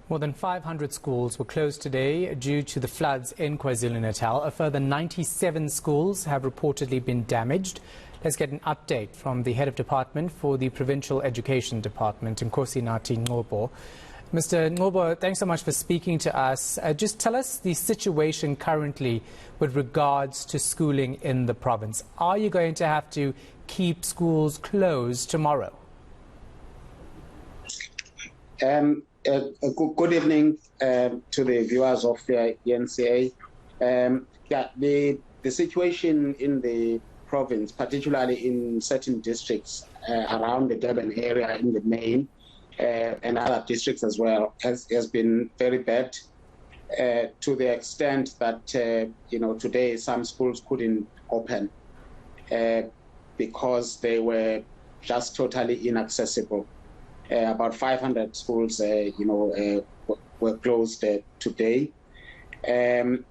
More than 500 schools were closed today due to the floods in KwaZulu-Natal. A further 97 schools have reportedly been damaged. Let's get an update from the head of department for the Provincial Education Department, Nkosinathi Nqcobo. Mr. Nqcobo, thanks so much for speaking to us. Just tell us the situation currently with regards to schooling in the province. Are you going to have to keep schools closed tomorrow? Good evening to the viewers of the eNCA. The situation in the province, particularly in certain districts around the Durban area in the main and other districts as well, has been very bad to the extent that today some schools couldn't open because they were just totally inaccessible. About 500 schools, were closed today. And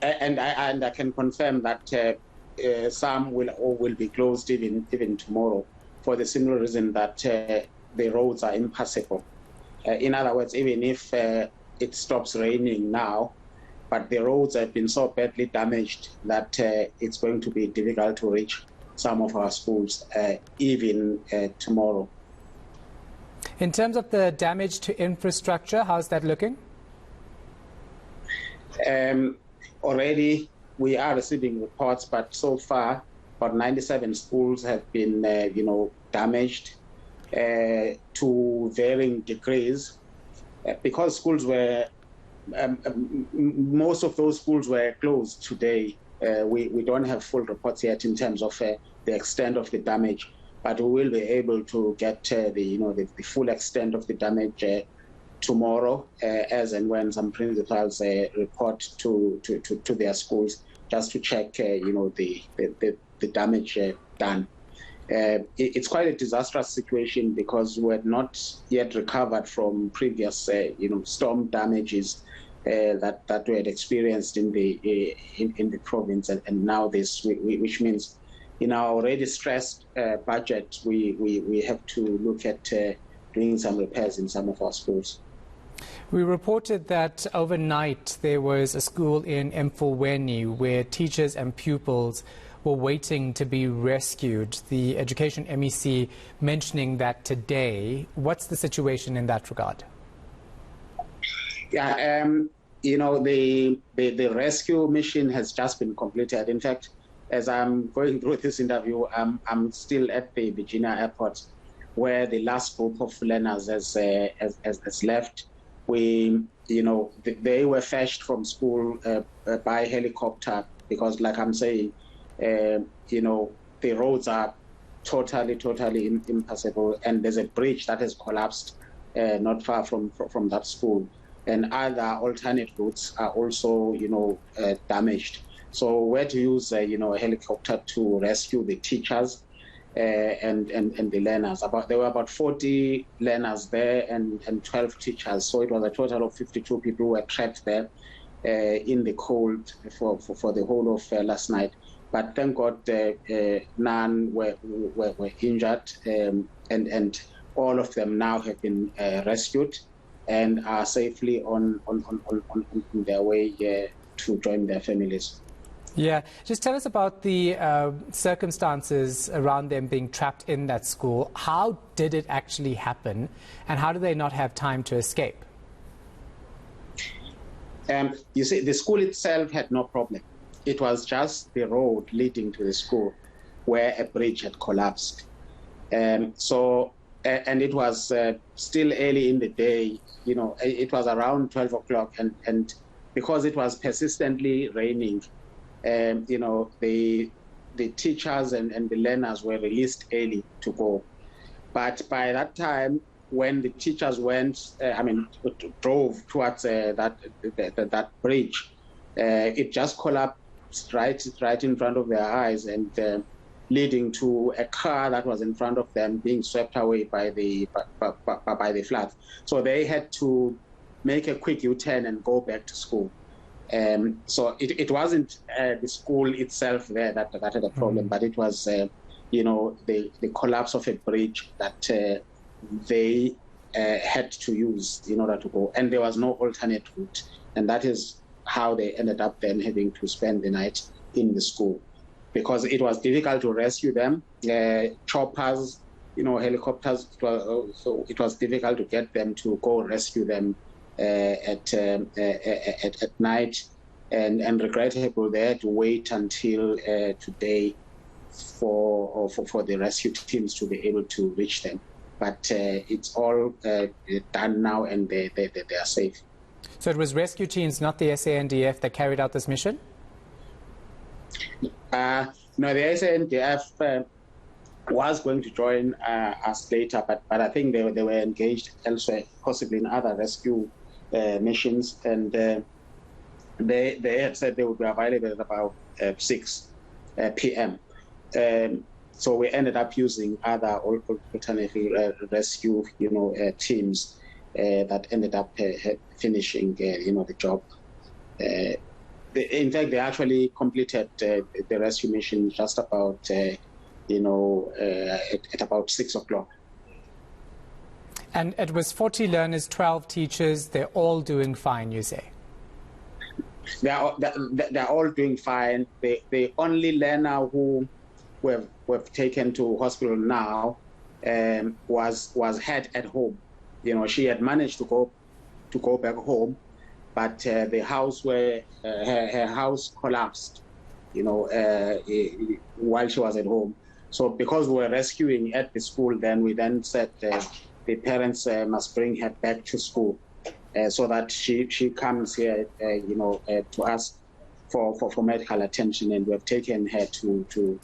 I can confirm that some will be closed even tomorrow, for the simple reason that the roads are impassable. In other words, even if it stops raining now, but the roads have been so badly damaged that it's going to be difficult to reach some of our schools, even tomorrow. In terms of the damage to infrastructure, how's that looking? Already we are receiving reports, but so far about 97 schools have been, damaged to varying degrees, because schools were, most of those schools were closed today. We don't have full reports yet in terms of the extent of the damage, but we will be able to get the full extent of the damage tomorrow, as and when some principals report to their schools, just to check the damage done. It's quite a disastrous situation because we're not yet recovered from previous storm damages that we had experienced in the province, and now this, which means in our already stressed budget, we have to look at doing some repairs in some of our schools. We reported that overnight there was a school in Mfulweni where teachers and pupils were waiting to be rescued. The Education MEC mentioning that today. What's the situation in that regard? Yeah, the rescue mission has just been completed. In fact, as I'm going through this interview, I'm still at the Virginia airport, where the last group of learners has left. They were fetched from school by helicopter because, like I'm saying, the roads are totally impassable, and there's a bridge that has collapsed not far from that school, and other alternate routes are also damaged. So we had to use a helicopter to rescue the teachers and the learners. There were about 40 learners there and 12 teachers, so it was a total of 52 people who were trapped there in the cold for the whole of last night. But thank God none were injured, and all of them now have been rescued and are safely on their way to join their families. Yeah, just tell us about the circumstances around them being trapped in that school. How did it actually happen, and how do they not have time to escape? You see, the school itself had no problem. It was just the road leading to the school where a bridge had collapsed. And it was still early in the day. It was around 12 o'clock, and because it was persistently raining, the teachers and the learners were released early to go. But by that time, when the teachers drove towards that bridge, it just collapsed right in front of their eyes, and leading to a car that was in front of them being swept away by the floods. So they had to make a quick U-turn and go back to school. So it wasn't the school itself there that had a problem, but it was the collapse of a bridge that they had to use in order to go, and there was no alternate route, and that is how they ended up then having to spend the night in the school, because it was difficult to rescue them. Choppers, helicopters, so it was difficult to get them to go rescue them at night, and regrettable they had to wait until today for the rescue teams to be able to reach them. But it's all done now, and they are safe. So it was rescue teams, not the SANDF, that carried out this mission? No, the SANDF was going to join us later, but I think they were engaged elsewhere, possibly in other rescue missions, and they had said they would be available at about 6 p.m. So we ended up using other alternative rescue, teams that ended up finishing, the job. In fact, they actually completed the rescue mission just about, at about 6 o'clock. And it was 40 learners, 12 teachers. They're all doing fine, you say? They're all doing fine. The only learner who we've taken to hospital now was had at home. She had managed to go back home, but the house where her house collapsed, while she was at home. So because we were rescuing at the school, then we then said the parents must bring her back to school, so that she comes here, to us for medical attention, and we have taken her to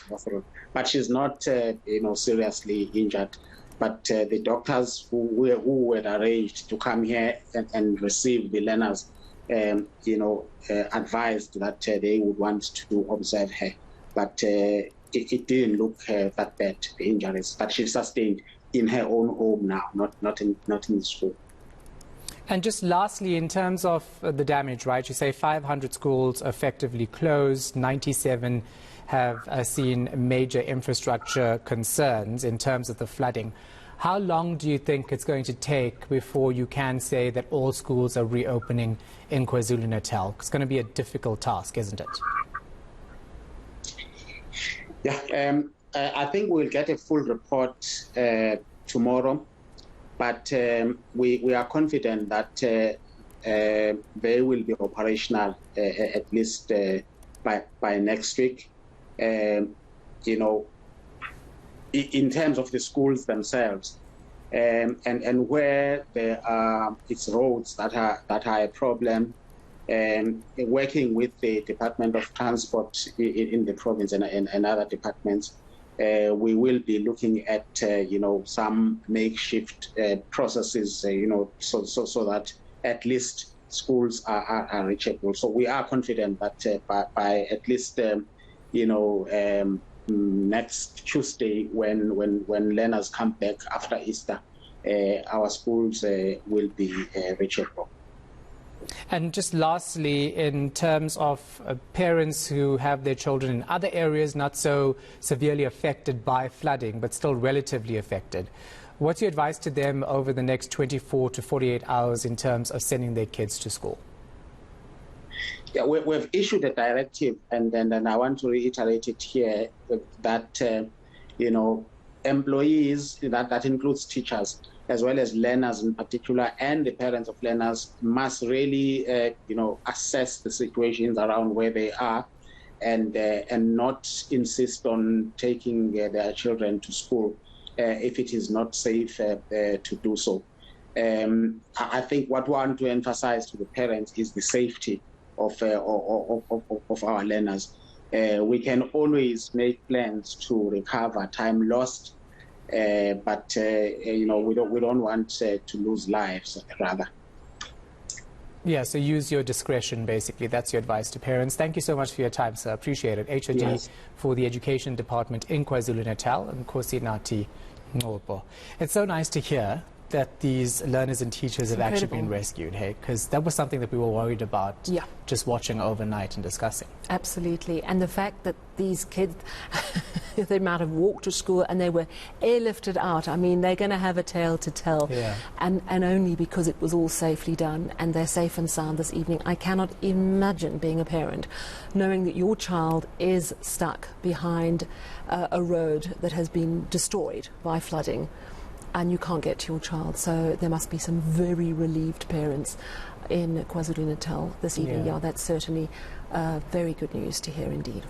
hospital. But she's not, seriously injured. But the doctors who had arranged to come here and receive the learners, advised that they would want to observe her. But it didn't look that bad, the injuries that she sustained in her own home now, not in the school. And just lastly, in terms of the damage, right, you say 500 schools effectively closed, 97 have seen major infrastructure concerns in terms of the flooding. How long do you think it's going to take before you can say that all schools are reopening in KwaZulu-Natal? It's going to be a difficult task, isn't it? Yeah, I think we'll get a full report tomorrow, but we are confident that they will be operational at least by next week. In terms of the schools themselves, and where there are its roads that are a problem, working with the Department of Transport in the province and other departments, we will be looking at some makeshift processes, so that at least schools are reachable. So we are confident that by at least next Tuesday, when learners come back after Easter, our schools will be reachable. And just lastly, in terms of parents who have their children in other areas not so severely affected by flooding, but still relatively affected, what's your advice to them over the next 24 to 48 hours in terms of sending their kids to school? Yeah, we've issued a directive, and I want to reiterate it here, that employees, that includes teachers, as well as learners in particular, and the parents of learners, must really, assess the situations around where they are, and not insist on taking their children to school if it is not safe to do so. I think what we want to emphasize to the parents is the safety of our learners. We can always make plans to recover time lost, but we don't want to lose lives, rather. Yeah, so use your discretion, basically. That's your advice to parents. Thank you so much for your time, sir. Appreciate it. HOD yes. For the Education Department in KwaZulu-Natal, Nkosinathi Nqcobo. It's so nice to hear that these learners and teachers have actually been incredible. rescued, hey? Because that was something that we were worried about Yeah. just watching overnight and discussing. Absolutely. And the fact that these kids, they might have walked to school and they were airlifted out. I mean, they're going to have a tale to tell. Yeah. And only because it was all safely done and they're safe and sound this evening. I cannot imagine being a parent, knowing that your child is stuck behind a road that has been destroyed by flooding and you can't get to your child. So there must be some very relieved parents in KwaZulu-Natal this evening. Yeah. Yeah, that's certainly very good news to hear indeed.